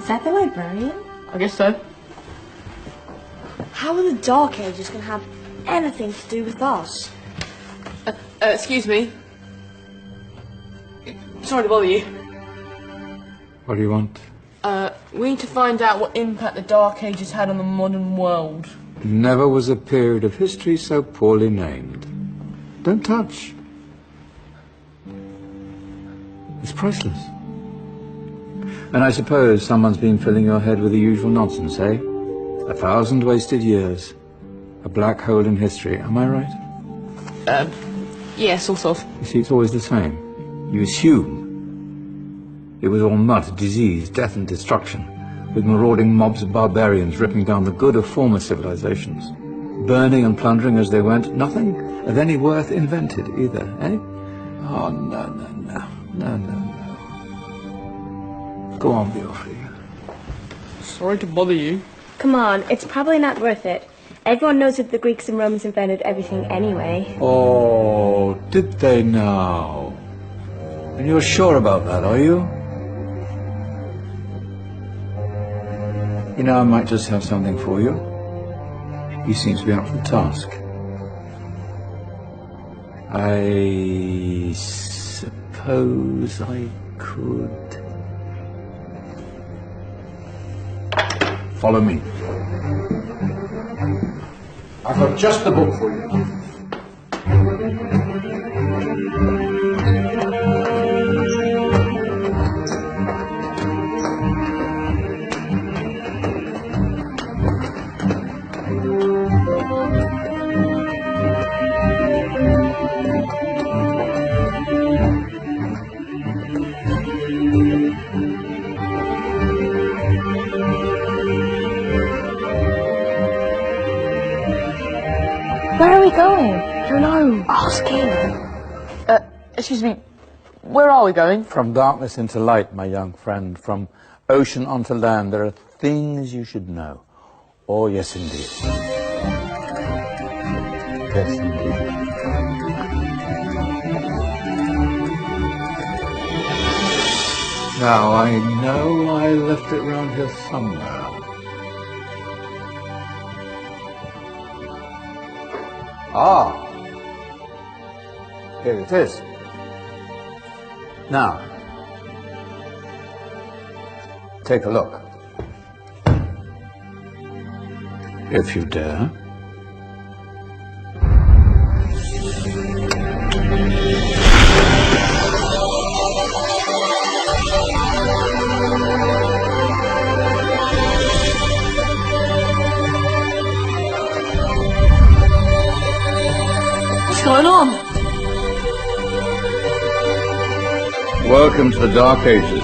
Is that the librarian? I guess so. How are the Dark Ages going to have anything to do with us? Excuse me. Sorry to bother you. What do you want? We need to find out what impact the Dark Ages had on the modern world. Never was a period of history so poorly named. Don't touch. It's priceless. And I suppose someone's been filling your head with the usual nonsense, eh? 1,000 wasted years. A black hole in history, am I right? Yeah, sort of. You see, it's always the same. You assume it was all mud, disease, death and destruction, with marauding mobs of barbarians ripping down the good of former civilizations, burning and plundering as they went, nothing of any worth invented either, eh? Oh, no, no, no, no, no, no. Go on, Biofri. Sorry to bother you. Come on, it's probably not worth it. Everyone knows that the Greeks and Romans invented everything anyway. Oh, did they now? And you're sure about that, are you? You know, I might just have something for you. He seems to be up for the task. I suppose I could... Follow me. I've got just the book for you. Where are we going? I don't know. Ask him. Excuse me. Where are we going? From darkness into light, my young friend. From ocean onto land. There are things you should know. Oh, yes, indeed. Yes, indeed. Now, I know I left it round here somewhere. Ah, here it is. Now, take a look. If you dare. What's going on? Welcome to the Dark Ages,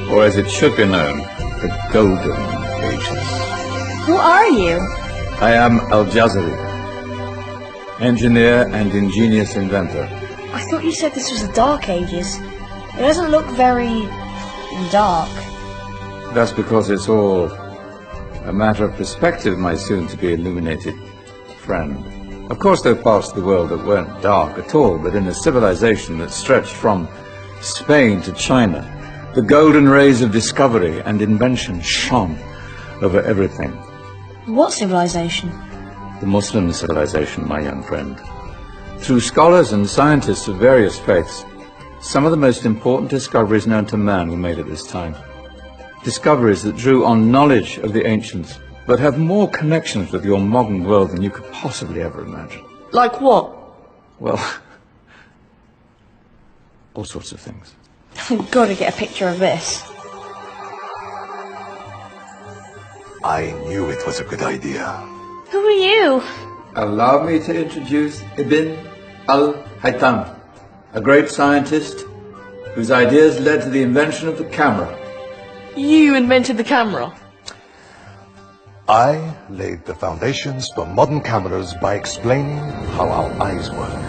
or as it should be known, the Golden Ages. Who are you? I am Al-Jazari, engineer and ingenious inventor. I thought you said this was the Dark Ages. It doesn't look very... dark. That's because it's all a matter of perspective, my soon-to-be illuminated friend. Of course, there are parts of the world that weren't dark at all, but in a civilization that stretched from Spain to China, the golden rays of discovery and invention shone over everything. What civilization? The Muslim civilization, my young friend. Through scholars and scientists of various faiths, some of the most important discoveries known to man were made at this time. Discoveries that drew on knowledge of the ancients, but have more connections with your modern world than you could possibly ever imagine. Like what? Well, all sorts of things. I've got to get a picture of this. I knew it was a good idea. Who are you? Allow me to introduce Ibn al-Haytham, a great scientist whose ideas led to the invention of the camera. You invented the camera. I laid the foundations for modern cameras by explaining how our eyes work.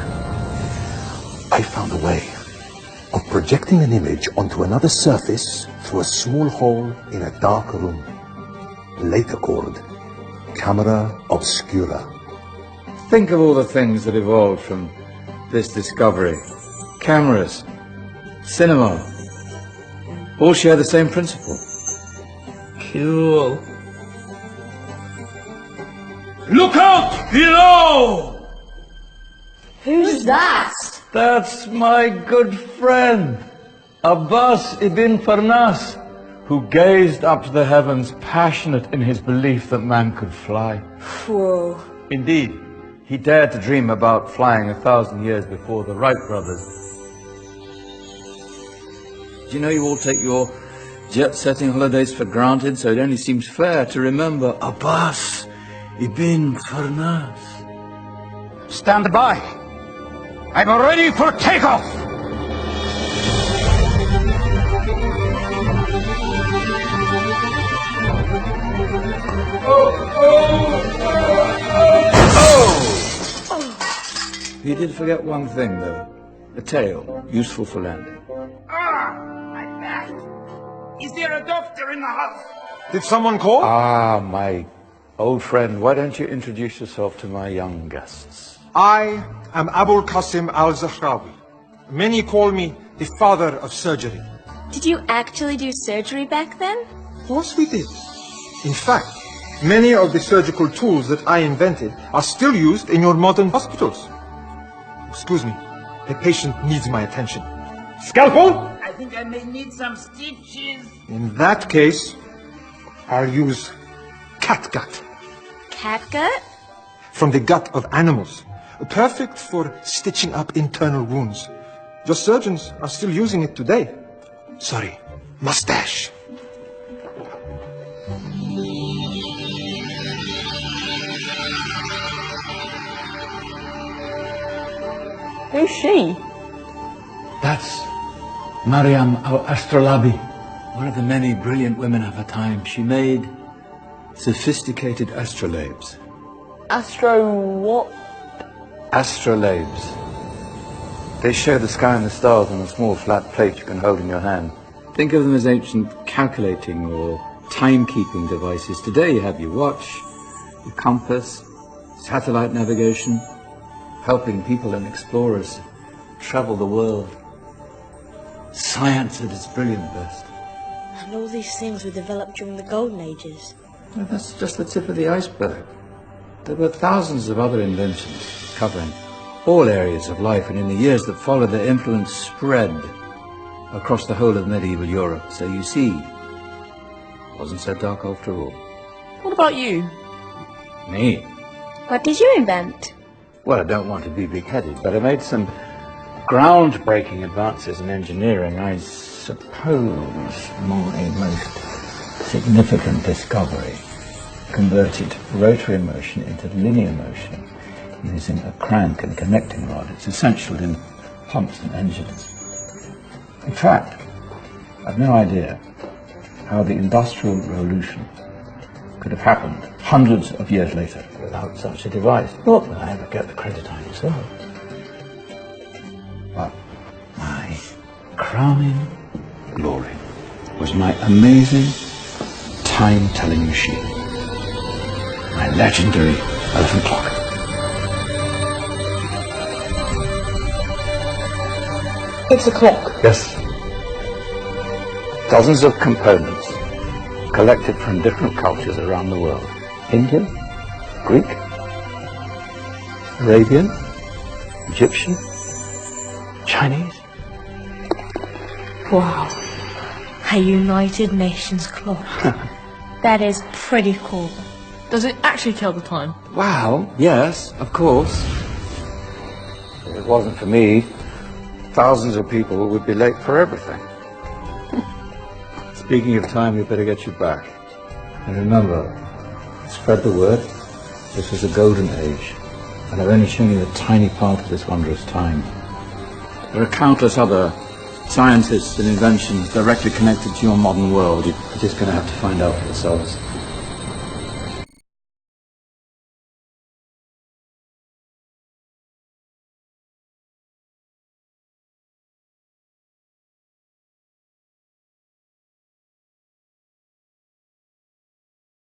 I found a way of projecting an image onto another surface through a small hole in a dark room, later called camera obscura. Think of all the things that evolved from this discovery. Cameras, cinema, all share the same principle. Cool. Look out below! Who's that? That's my good friend, Abbas ibn Farnas, who gazed up to the heavens, passionate in his belief that man could fly. Whoa. Indeed, he dared to dream about flying 1,000 years before the Wright brothers. Do you know you all take your jet-setting holidays for granted, so it only seems fair to remember Abbas ibn Farnas. Stand by. I'm ready for takeoff. You did forget one thing, though. A tail, useful for landing. My back. Is there a doctor in the house? Did someone call? Ah, my old friend, why don't you introduce yourself to my young guests? I am Abul Qasim al-Zahrawi. Many call me the father of surgery. Did you actually do surgery back then? Of course we did. In fact, many of the surgical tools that I invented are still used in your modern hospitals. Excuse me, a patient needs my attention. Scalpel? I think I may need some stitches. In that case, I'll use catgut. Catgut? From the gut of animals. Perfect for stitching up internal wounds. Your surgeons are still using it today. Sorry, mustache. Who's she? That's Maryam al-Astrolabi, one of the many brilliant women of her time. She made sophisticated astrolabes. Astro what? Astrolabes. They show the sky and the stars on a small flat plate you can hold in your hand. Think of them as ancient calculating or timekeeping devices. Today you have your watch, your compass, satellite navigation, helping people and explorers travel the world. Science at its brilliant best. And all these things were developed during the Golden Ages. Well, that's just the tip of the iceberg. There were thousands of other inventions covering all areas of life, and in the years that followed, their influence spread across the whole of medieval Europe. So you see, it wasn't so dark after all. What about you? Me? What did you invent? Well, I don't want to be big-headed, but I made some groundbreaking advances in engineering. I suppose my most significant discovery converted rotary motion into linear motion using a crank and connecting rod. It's essential in pumps and engines. In fact, I've no idea how the Industrial Revolution could have happened hundreds of years later without such a device. Not that I ever get the credit I deserve. But my crowning glory was my amazing time-telling machine, my legendary elephant clock. It's a clock. Yes. Dozens of components collected from different cultures around the world. Indian, Greek, Arabian, Egyptian, Chinese. Wow. A United Nations clock. That is pretty cool. Does it actually tell the time? Wow, yes, of course. If it wasn't for me, thousands of people would be late for everything. Speaking of time, we better get you back. And remember, spread the word. This was a golden age, and I've only shown you a tiny part of this wondrous time. There are countless other scientists and inventions directly connected to your modern world. You're just going to have to find out for yourselves.